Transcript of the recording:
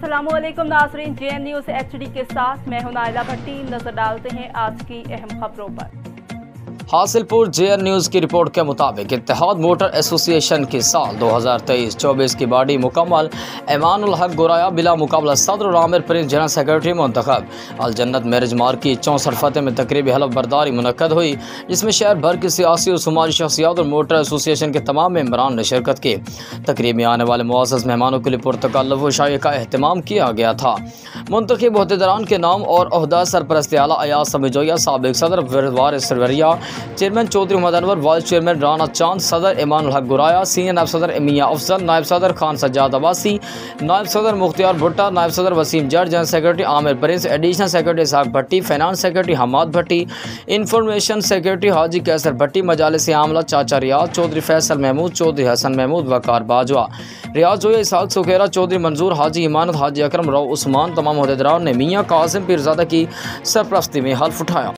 अस्सलामुअलैकुम नाज़रीन, JN news HD के साथ मैं हूं नाइला भट्टी। नजर डालते हैं आज की अहम खबरों पर। हासिलपुर JN न्यूज़ की रिपोर्ट के मुताबिक इत्तेहाद मोटर एसोसिएशन की साल 2023-24 की बॉडी मुकम्मल। ईमानुल हक गुराया बिला मुकाबला सदर और आमिर प्रिंस जनरल सेक्रेटरी मुंतखब। अल जन्नत मैरिज मार्ग की 64 फतेह में तकरीबी हलफ बर्दारी मुनक्कद हुई, जिसमें शहर भर की सियासी और समाजी शख्सियात और मोटर एसोसिएशन के तमाम मेम्बरान ने शिरकत की। तकरीब में आने वाले मुअज़्ज़ज़ मेहमानों के लिए पुरतकल्लुफ़ व शाई का अहतमाम किया गया था। मुंतखब अहदेदारान के नाम और ओहदा सरपरस्त आला अयाज समीजोया, साबिक सदर Waris Sarwaria, chairman Chaudhry Mohammad Anwar, vice chairman Rana Chand, सदर ईमानुल हक गुराया, सीनियर नायब सदर मियां अफजल, नायब सदर खान सज्जाद अब्बासी, नायब सदर मुख्तियार भुट्टा, नायब सदर Waseem Jat, general secretary Aamir Prince, additional secretary Ishaq Bhatti, finance secretary Hamad Bhatti, information secretary हाजी कैसर भट्टी, मजालिस आमला चाचा रियाज चौधरी, फैसल महमूद चौधरी, हसन महमूद, वकार बाजवा, रियाज जोया, इसहाक सुखेरा चौधरी, मंजूर हाजी इमानत, हाजी अकरम, राव उस्मान, तमाम अहदेदारान ने मियां कासिम पीरजादा की सरपरस्ती में हल्फ उठाया।